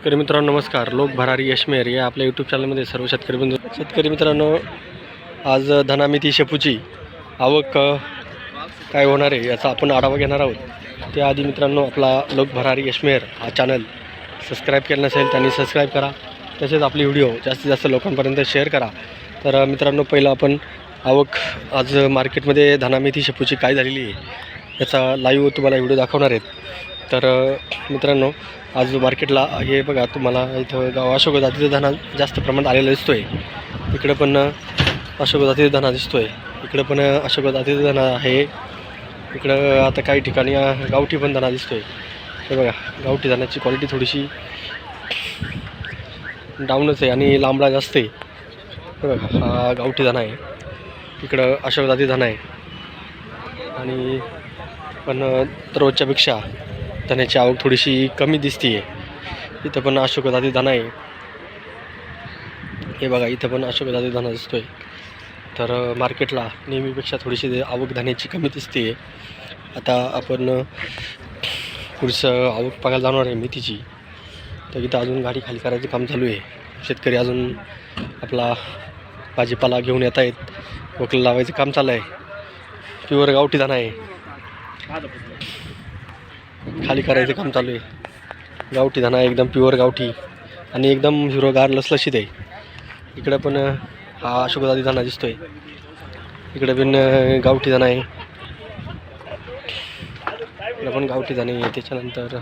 शेतकरी मित्रांनो नमस्कार. लोक भरारी यशमेर या आपल्या यूट्यूब चॅनलमध्ये सर्व शेतकरी मित्रांनो, आज धनामिती शेपूची आवक काय होणार आहे याचा आपण आढावा घेणार आहोत. त्याआधी मित्रांनो, आपला लोक भरारी यशमेर हा चॅनल सबस्क्राईब केला नसेल त्यांनी सबस्क्राईब करा. तसेच आपली व्हिडिओ जास्तीत जास्त लोकांपर्यंत शेअर करा. तर मित्रांनो, पहिलं आपण आवक आज मार्केटमध्ये धनामिती शेपूची काय झालेली आहे याचा लाईव्ह तुम्हाला व्हिडिओ दाखवणार आहेत. तर मित्रांनो, आज मार्केटला हे बघा, तुम्हाला इथं गाव अशोक जातीचा धना जास्त प्रमाणात आलेला दिसतो आहे. इकडं पण अशोक जातीचा धना दिसतो आहे. इकडं पण अशोक जातीचा धना आहे. इकडं आता काही ठिकाणी गावठी पण धना दिसतो आहे. हे बघा, गावठी धनाची क्वालिटी थोडीशी डाऊनच आहे आणि लांबडा जास्त आहे. हे बघा, हा गावठी धना आहे. इकडं अशोक जाती धना आहे. आणि पण रोजच्यापेक्षा धन्याची आवक थोडीशी कमी दिसते आहे. इथं पण अशोक जाती धना आहे. हे बघा, इथं पण अशोक जाती धना दिसतो आहे. तर मार्केटला नेहमीपेक्षा थोडीशी आवक धन्याची कमी दिसते आहे. आता आपण पुढचं आवक बघायला जाणार आहे मेथीची. तर इथं अजून गाडी खाली करायचं काम चालू आहे. शेतकरी अजून आपला भाजीपाला घेऊन येत आहेत. वकल लावायचं काम चालू आहे. प्युअर गावठी धना आहे. खाली करायचं काम चालू आहे. गावठी धना एकदम प्युअर गावठी आणि एकदम हिरोगार लसलशीत आहे. इकडं पण हा अशोक जाती धना दिसतोय. इकडे पण गावठी धना आहे. इकडं पण गावठी धना आहे. त्याच्यानंतर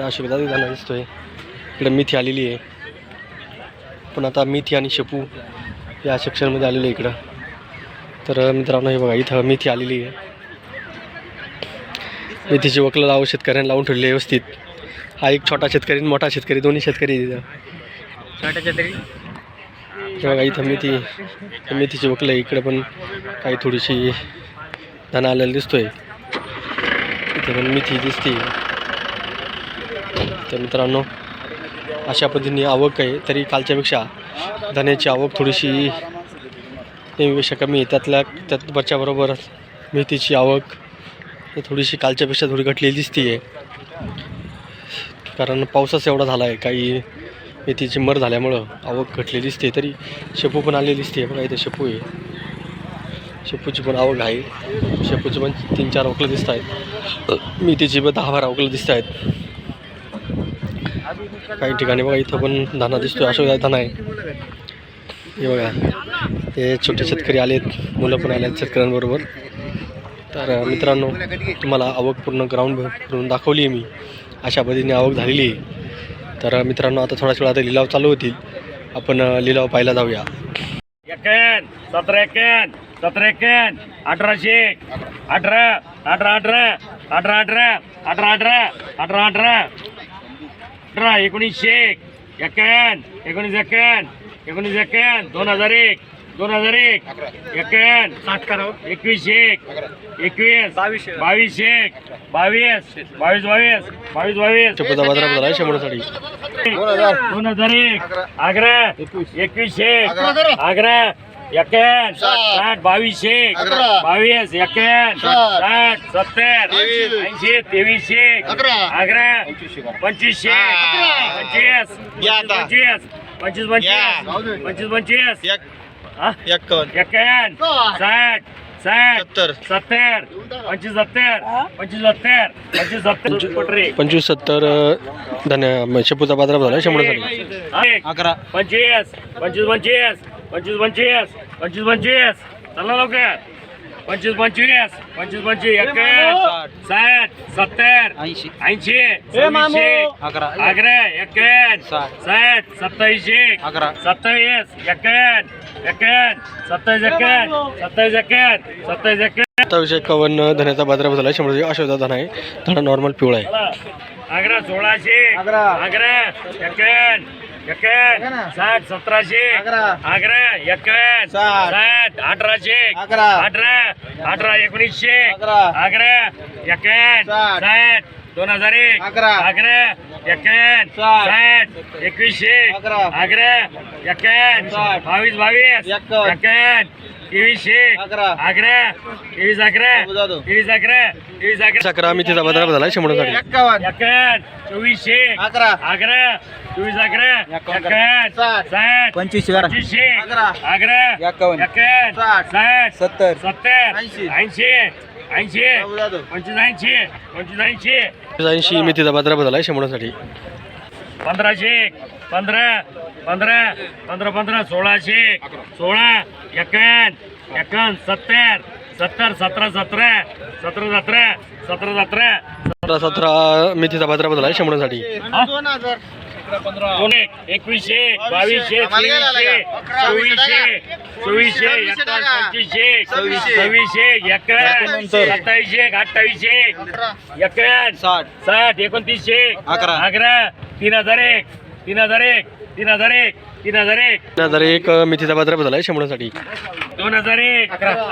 अशोक जाती धना दिसतोय. इकडे मेथी आलेली आहे. पण आता मेथी आणि शेपू या सेक्शनमध्ये आलेलं आहे इकडं. तर मित्रांनो, हे बघा, इथं मेथी आलेली आहे. मेथीची वकलं लावून शेतकऱ्यांना लावून ठेवली व्यवस्थित. हा एक छोटा शेतकरी आणि मोठा शेतकरी, दोन्ही शेतकरी छोटा शेतकरी. हे बघा, इथं मेथीची वकलं आहे. इकडे पण काही थोडीशी धना आलेला दिसतोय. इथे पण मेथी दिसते. तर मित्रांनो, अशा पद्धतीने आवक आहे. तरी कालच्यापेक्षा धन्याची आवक थोडीशी नेहमीपेक्षा कमी आहे. त्यात बरोबर मेथीची आवक थोडीशी कालच्यापेक्षा थोडी घटलेली दिसते आहे. कारण पावसाच एवढा झाला आहे. काही मेथीची मर झाल्यामुळं आवक घटलेली दिसते. तरी शेपू पण आलेली दिसते. बघा, इथे शेपू आहे. शेपूची पण आवक आहे. शेपूची पण 3-4 वकलं दिसत आहेत. मेथीची पण 10-12 वकलं दिसत आहेत. काही ठिकाणी बघा, इथं पण धना दिसतोय. अशोक धना आहे. हे बघा, ते छोटे शेतकरी आलेत, मुलं पण आले आहेत शेतकऱ्यांबरोबर. तर मित्रांनो, तुम्हाला आवक पूर्ण ग्राउंड फिरून दाखवली आहे मी. अशा पद्धतीने आवक झालेली आहे. तर मित्रांनो, आता थोड्याच वेळा आता लिलाव चालू होतील. आपण लिलाव पाहायला जाऊया. 17 17 17 1800 18 18 18 18 18 18 18 18 18 1900 51 19 19 2001 2001 51 21 21 22 22 22 22 22 चपुदा बाजारात झाला शेमण्यासाठी 2001 आग्रा 21 आग्रा 51 60 22 22 51 60 70 80 23 आग्रा 25 25 25 25 51 60 60 70 75 25-70 धन्या शेपूचा बाजारात झाला शेमण्यासाठी 25 25 25 25 25 25 चला लवकर 25 25 25 25 60 70 80 आग्रा 51 60 27 27 57 धन्याचा बाजारात झाला शेमण्यासाठी. अशोक धना आहे. धना नॉर्मल पिवळा आहे. आग्रा 1600 आग्रा 51 60 1700 आग्रा 51 60 1800 18 18 1900 आग्रा 51 60 2001 आग्रा 51 60 21 आग्रा 51 22 22 51 2300 11 23 अकरा मेथीचा बाजारभाव झाला 100 साठी 2400 11 24 11 61 60 25 11 60 70 80 85 80 मेथीचा बाजारभाव झाला 100 साठी 1500 15 15 15 15 1600 16 51 51 70 70 17 17 17 17 17 17 17 मेथीचा बाजारभाव झाला 100 साठी 2100 2200 2300 2400 2500 2600 2700 2800 60 2900 11 3001 3001 मेथीचा बाजारभाव झाला 100 साठी 2001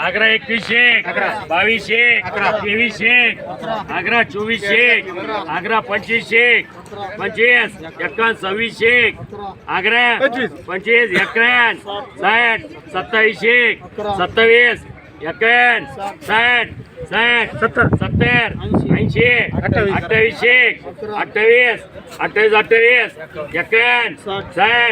11 2100 2200 2300 11 2400 11 2500 25 51 2600 11 25 51 60 2700 27 51 60 60 70 70 80 2800 28 28 51 60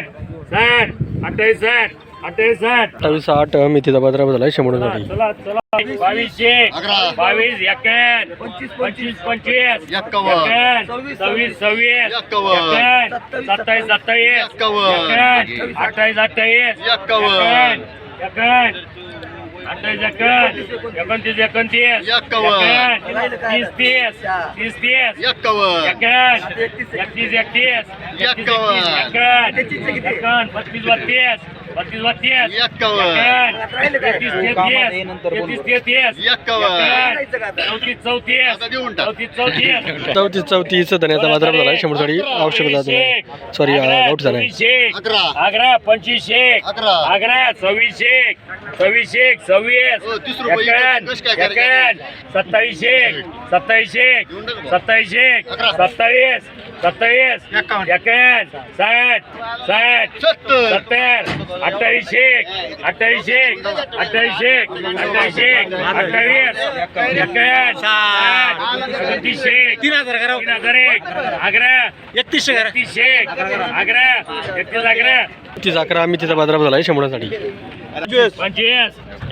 60 28 28 8 मेथीचा बाजारभाव झाला 100 साठी चला चला 2200 22 51 25 25 51 26 26 51 27 27 51 28 28 51 51 28 29 29 30 30 30 30 31 34 धन्याचा बाजारभाव झाला 100 साठी औषध सॉरी आउट झाला 11 2500 11 2600 2600 26 21 2700 2700 2700 27 27 51 60 60 70 2800 2800 2800 2800 28 31 11 मेथीचा बाजारभाव झाला 100 साठी 25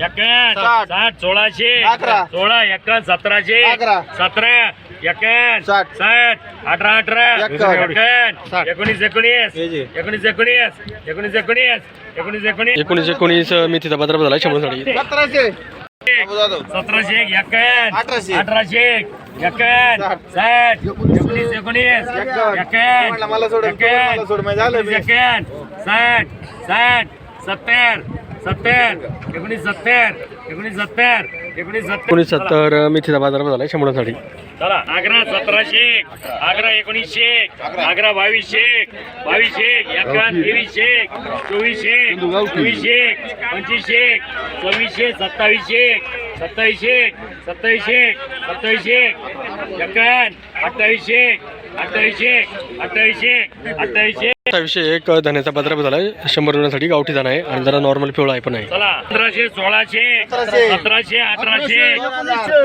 61 60 1600 16 51 1700 17 51 60 18 18 19 19 मेथीचा बाजारभाव झाला 100 साठी 1700 51 1800 51 60 19 70 मेथीचा बाजारभाव झाला 100 साठी चला 11 1700 11 1900 11 2200 2200 51 2300 2400 2500 2600 2700 2700 2700 51 2800 एक धन्याचा बाजारभाव झाला 100 साठी गावठी धान आहे आणि जरा नॉर्मल पिवळा आहे पण आहे चला 1500 1600 1700 1800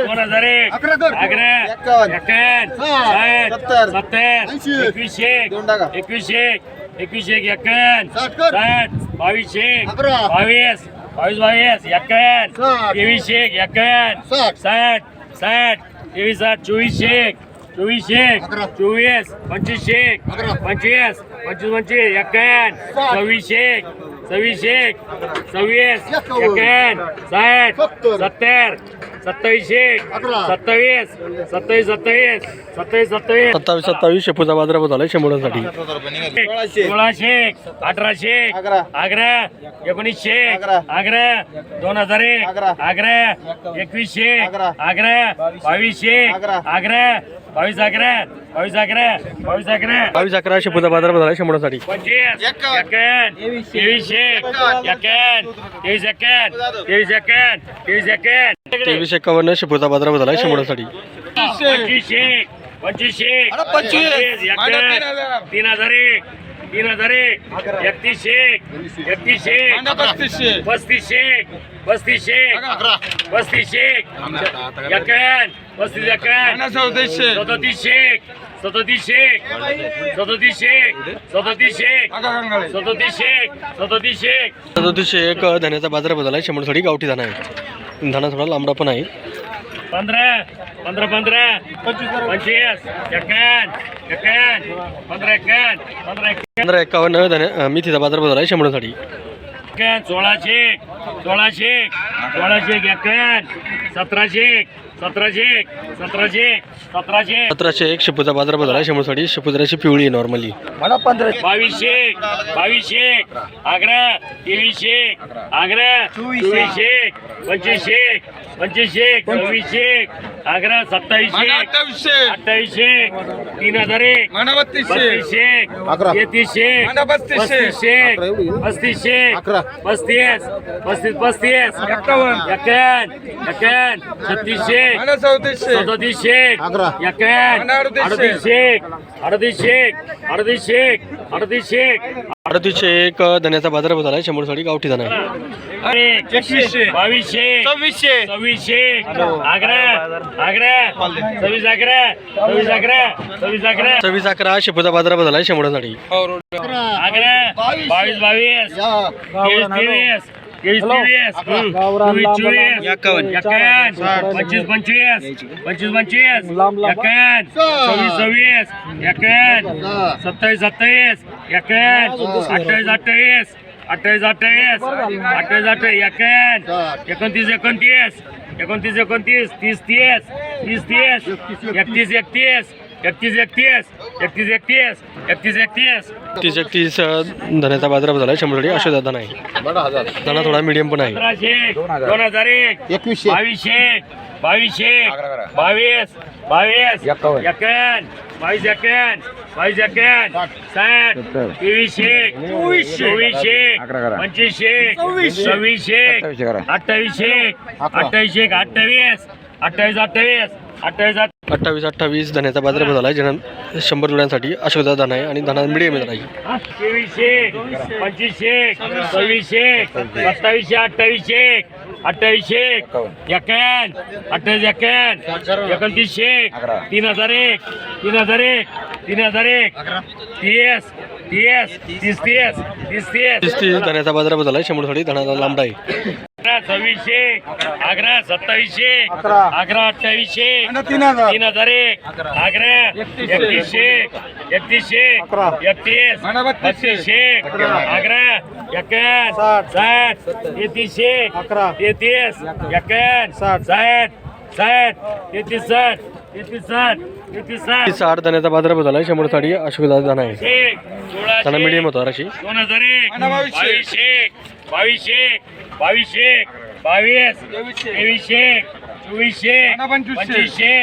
2001 11 70 21 51 60 2200 22 22 51 2300 51 60 60 23 24 24 25 25 51 26 26 51 60 70 27 27 27 शेपूचा बाजारभाव झाला 100 साठी 1600 1800 11 1900 11 2001 11 2100 11 2200 11 22 11 शेपूचा बाजारभाव झाला 100 साठी 23 51 शेपूचा बाजारभाव झाला 100 साठी 25 3001 31 31 35 35 35 एकावन्न 35 एकावन्न 37 37 एक धन्याचा बाजार बदल आहे. शंभरसाठी गावठी धना आहे. धना थोडा लांबडा पण आहे. 15 15 15 25 एकावन्न 15 51 धन्या मेथीचा बाजार बदल आहे. शंभरसाठी 1600 एकावन्न 1700 एक शेपूचा बाजार बदल आहे. शंभरसाठी शेपूजराची पिवळी आहे नॉर्मली. 2200 आग्रा 2300 आग्रा 2400 2500 2600 आग्रा 2700 2800 3001 3200 3300 3500 35 35 एकावन्न 3600 3700 3800 एक धन्याचा बाजार बदल आहे. शंभरसाठी गावठी धना आहे. 2200 2600 आग्रा 26 11 11 शेपूचा बाजार बदल आहे. शंभरसाठी आग्रा 22 23 एकावन्न 25 एकावन्न 26 एकावन्न 27 एकावन्न 28 एकावन्न 29 30 31 धन्याचा बाजार बदल आहे. शंभरसाठी अशोक धना आहे. धना थोडा मीडियम पण आहे. 2001 2200 22 एकावन्न 60 2300 2500 2600 28 धन्याचा बाजार बदल आहे. ज्यांना 100 जोड्यांसाठी अशोक धना आहे आणि धना मीडियम आहे. 2300 2500 2600 2700 2800 एकावन्न 29 3001 30 धन्याचा बाजार बदल आहे. 100साठी धनाचा लांबडा आहे. 2600 आग्रा 2700 आग्रा 2800 3001 आग्रा 3100 32 आग्रा एकावन्न 60 33 एकावन्न 60 8 धन्याचा बाजार बदल आहे. 100साठी अशोक धना आहे. धना मीडियम होता राशी. 2001 2200 2200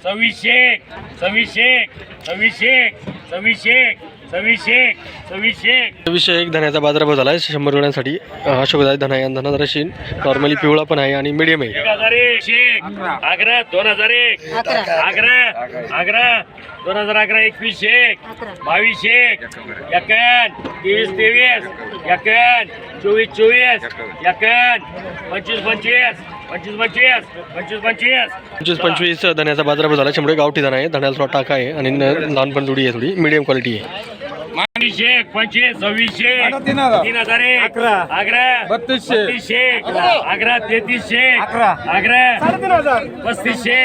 2300 2500 2600 एक धन्याचा बाजार बदल आहे. 100 जोड्यांसाठी अशोक धना आहे. धना राशी नॉर्मली पिवळा पण आहे आणि मीडियम आहे. 1001 आग्रा 2001 आग्रा 2100 2200 एकावन्न 23 एकावन्न 24 एकावन्न 25 धन्याचा बाजार बदल आहे. 100 गावठी धना आहे. धन्याला थोडा टाका आहे आणि लहान पण जोडी आहे. थोडी मीडियम क्वालिटी आहे. 25 26 3001 आग्रा 3200 आग्रा 3300 आग्रा 3500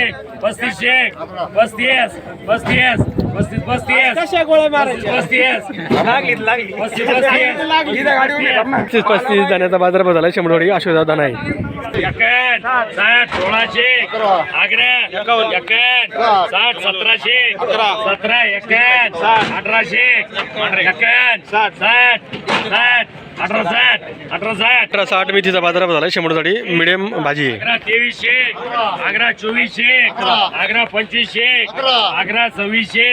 35 धन्याचा बाजार बदल आहे. 100 अशोक धना आहे. एकावन्न 60 1600 आग्रा एकावन्न 60 1700 17 एकावन्न 1800 एकावन्न 60 60 मेथीचा बाजार बदल आहे. 100साठी मीडियम भाजी आहे. आग्रा 2300 आग्रा 2400 आग्रा 2500 आग्रा 2600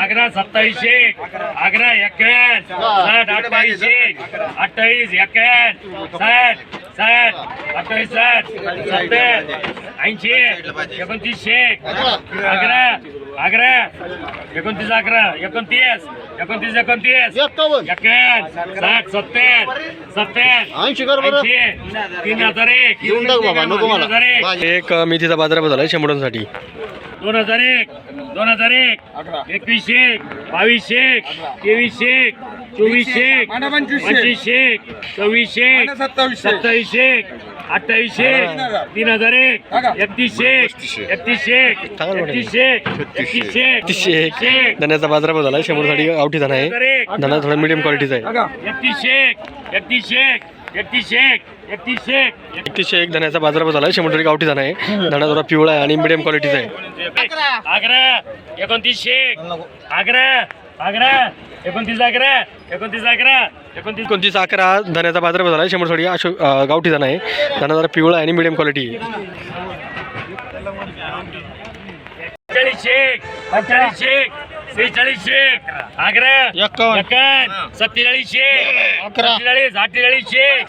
आग्रा 2700 आग्रा एकावन्न 60 28 एकावन्न 60 28 70 80 2900 आग्रा आग्रा 29 11 29 29 29 51 60 70 70 80 कर बरं. 3001 देऊन टाक बाबा, नको मला. 3001 एक मेथीचा बाजारभाव झाला 100साठी. 2001 2001 21 22 23 24 25 26 27 28 3001 31 31 धन्याचा बाजारभाव झाला 100साठी. गावठी धना आहे. धना थोडा मिडियम क्वालिटीचा आहे. 31 धन्याचा बाजारभाव झाला 100साठी. गावठी धना आहे. धना थोडा पिवळा आहे आणि मिडियम क्वालिटीचा आहे. आग्रा 29 आग्रा आग्रा 29 11 29 11 29 29 11 धन्याचा बाजारभाव झाला 100साठी. गावठी धना आहे. धना जरा पिवळा आहे आणि मिडियम क्वालिटी आहे. 45 46 आग्रा 51 47 48 48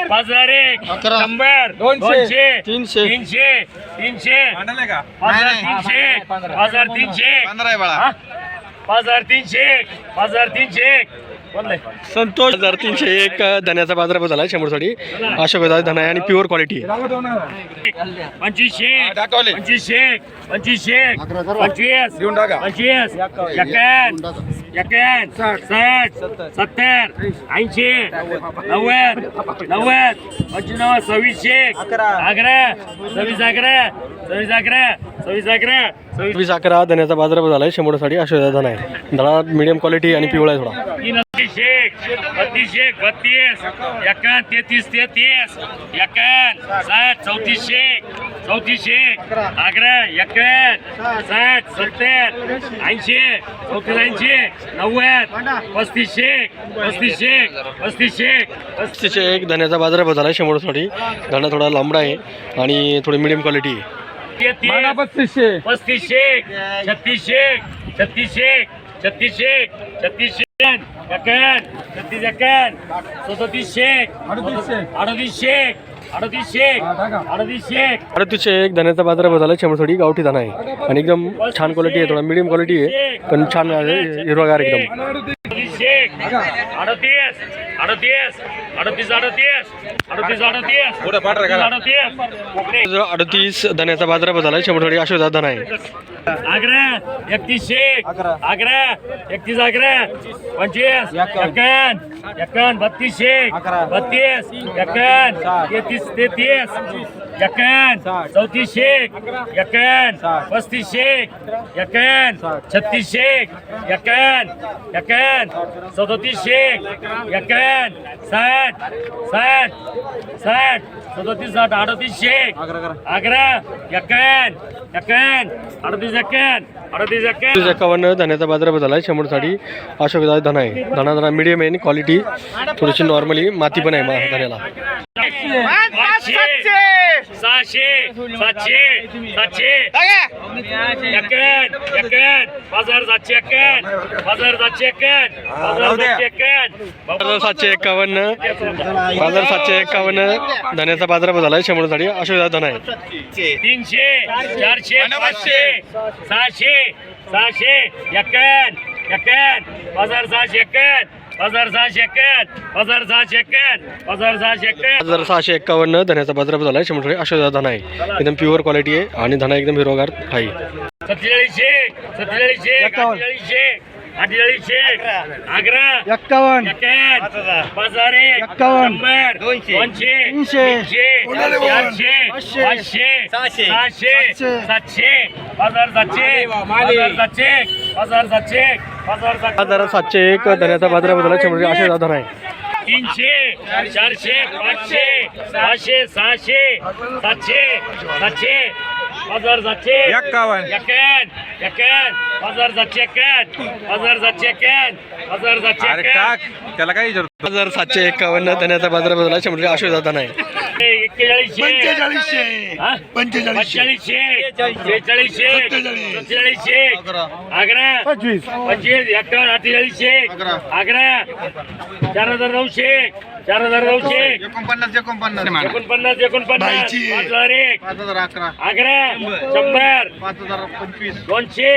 5001 100 200 300 300 5300 संतोष 1301 धन्याचा बाजारभाव झाला 100साठी. अशोक धना आहे आणि प्युअर क्वालिटी आहे. 25 25 25 25 25 51 60 70 80 90 90 25 आग्रा 26 11 26 11 26 11 26 11 धन्याचा बाजारभाव झाला 100साठी. अशोक धना आहे. धना मिडियम क्वालिटी आणि पिवळा आहे थोडा. 32 32 51 33 33 51 60 34 34 आग्रा 51 60 70 80 84 90 35 एक धन्याचा बाजारभाव झाला 100साठी. धना थोडा लांबडा आहे आणि थोडी मिडियम क्वालिटी आहे. 35 36 36 36 36 36 एक धन्याचा बाजारभाव झाला 100साठी. गावठी धना आहे आणि एकदम छान क्वालिटी आहे. थोडा मिडियम क्वालिटी आहे पण छान आहे. हिरवागार एकदम. 38 धन्याचा बाजारभाव झाला 100साठी. अशोक धना आहे. आग्रा 31 आग्रा 31 11 25 51 51 32 32 51 33 33 51 34 51 35 51 36 51 51 37 51 60 60 60 37 60 38 आग्रा 51 51 38 51 धन्याचा बाजारभाव झाला 100साठी. अशोक धना आहे. धना जरा मिडियम आहे आणि क्वालिटी थोडीशी नॉर्मली माती पण आहे धन्याला. 600 700 700 बाजार 751 बाजार 751 बाजार 751 बाजार 751 धन्याचा बाजारभाव झाला 100साठी. अशोक धना आहे. 300 400 500 600 600 51 51 बाजार 651 बाजार 651 बाजार 651 बाजार 651 बाजार 651 धन्याचा बाजारभाव झाला 100साठी. अशोक धना आहे. एकदम प्युअर क्वालिटी आहे आणि धना एकदम हिरवागार आहे. 47 47 48 आग्रा 51 बाजार 100 200 300 400 500 600 700 बाजार 700 बाजार 700 बाजार 701 धन्याचा बाजारभाव झाला 100साठी. अशोक धना आहे. 300 400 500 600 700 700 बाजार 751 बाजार 751 बाजार 751 बाजार 751 त्याला काही बाजार 751 धन्याचा बाजारभाव झाला 100साठी. अशोक धना आहे. आग्रा 25 51 48 आग्रा 4900 4900 49 49 5001 5011 11 100 5025 200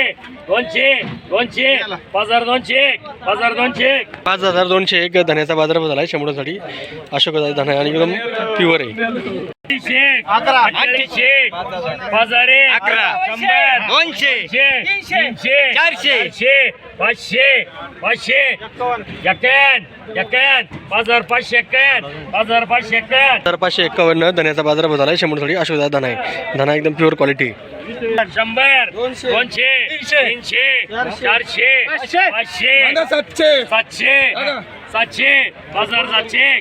5201 5201 धन्याचा बाजारभाव झाला आहे शंभरसाठी अशोक धना आहे आणि एकदम प्युअर आहे. 48 बाजार 11 100 200 300 400 500 बाजार 551 551 धन्याचा बाजारभाव झाला आहे शंभरसाठी अशोक धना आहे. धना एकदम प्युअर क्वालिटी. 100 200 300 400 500 700 बाजार 711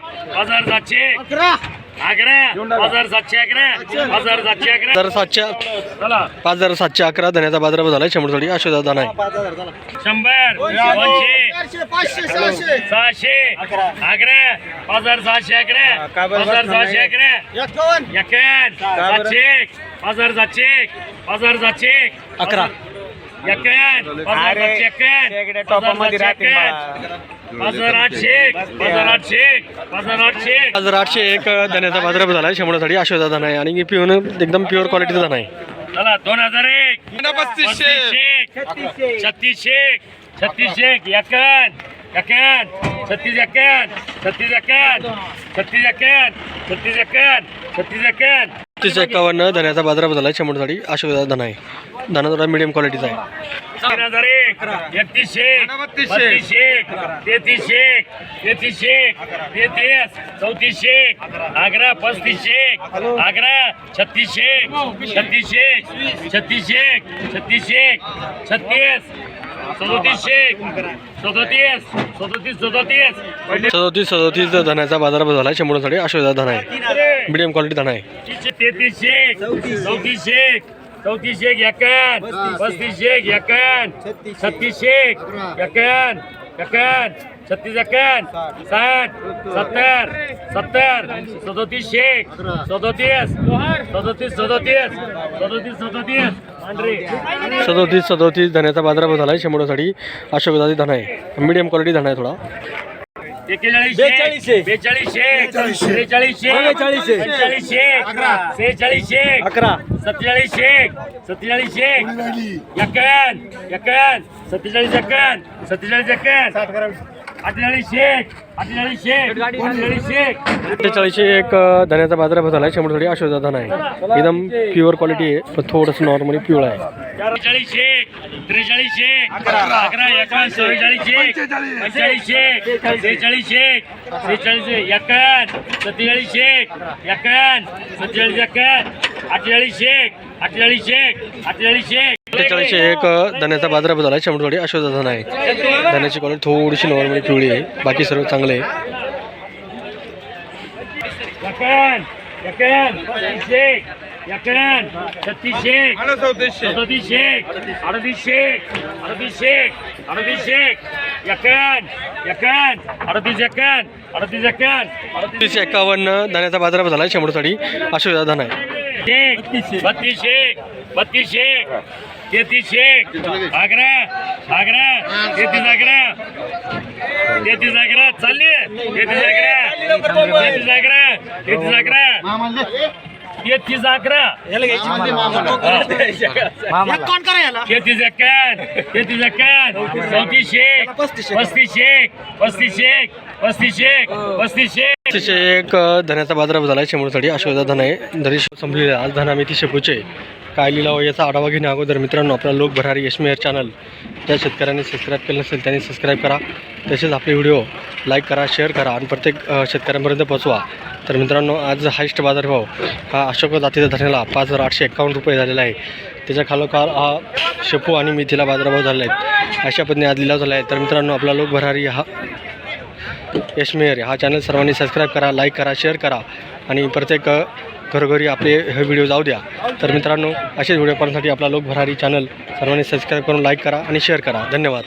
बाजार 711 चला 5711 धन्याचा बाजारभाव झाला आहे शंभरसाठी अशोक धना आहे. 100 200 600 11 बाजार 611 बाजार 611 बाजार 711 बाजार 801 धन्याचा बाजारभाव झाला आहे शंभरसाठी अशोक धना आहे आणि पिऊन एकदम प्युअर क्वालिटीचा धना आहे. चला 2001 36 51 धन्याचा बाजारभाव झाला आहे शंभरसाठी अशोक धना आहे. धना थोडा मिडियम क्वालिटीचा आहे. 3001 31 32 33 34 11 35 11 36 37 धन्याचा बाजारभाव झाला आहे शंभरसाठी अशोक धना आहे. मिडियम क्वालिटी धना आहे. 33 34 34 35 36 छत्तीस 60 70 सदोतीस धन्याचा बाजारभाव झाला आहे शंभरसाठी अशोक धना आहे. मिडियम क्वालिटी धना आहे थोडा. 41 42 43 46 एक धन्याचा बाजारभाव झाला आहे शंभरसाठी अशोक धना आहे. एकदम प्युअर क्वालिटी आहे पण थोडंसं नॉर्मली पिवळा आहे. 43 43 11 41 44 45 एक धन्याचा बाजारभाव झाला आहे शंभरसाठी अशोक धना आहे. धन्याची क्वालिटी थोडीशी नॉर्मली पिवळी आहे बाकी सर्व चांगले आहे. 51 धन्याचा बाजारभाव झाला आहे शंभरसाठी अशोक धना आहे. 32 33 33 11 चालले 33 एक धन्याचा बाजारभाव झाला आहे शंभरसाठी अशोक धना आहे. धरी संपली आज धना मेथी शेपूचे काय लिलाव याचा आढावा घेण्या अगोदर मित्रांनो आपला लोक भरारी यशमेहर चॅनल ज्या शेतकऱ्यांनी सबस्क्राईब केलं नसेल त्यांनी सबस्क्राईब करा. तसेच आपले व्हिडिओ लाईक करा शेअर करा आणि प्रत्येक शेतकऱ्यांपर्यंत पोहोचवा. तर मित्रांनो आज हायस्ट बाजारभाव हा अशोक जातीच्या धन्याला 5851 रुपये झालेला आहे. त्याच्या खालोखाल हा शेपू आणि मेथीला बाजारभाव झाले आहेत. अशा पद्धतीने आज लिलाव झाला आहे. तर मित्रांनो आपला लोक भरारी हा यशमेहर हा चॅनल सर्वांनी सबस्क्राईब करा लाईक करा शेअर करा आणि प्रत्येक घरोघरी आपले हे व्हिडिओ जाऊ द्या. तर मित्रांनो असेच व्हिडिओ पाहण्यासाठी आपला लोक भरारी चॅनल सर्वांनी सबस्क्राईब करून लाईक करा आणि शेअर करा. धन्यवाद.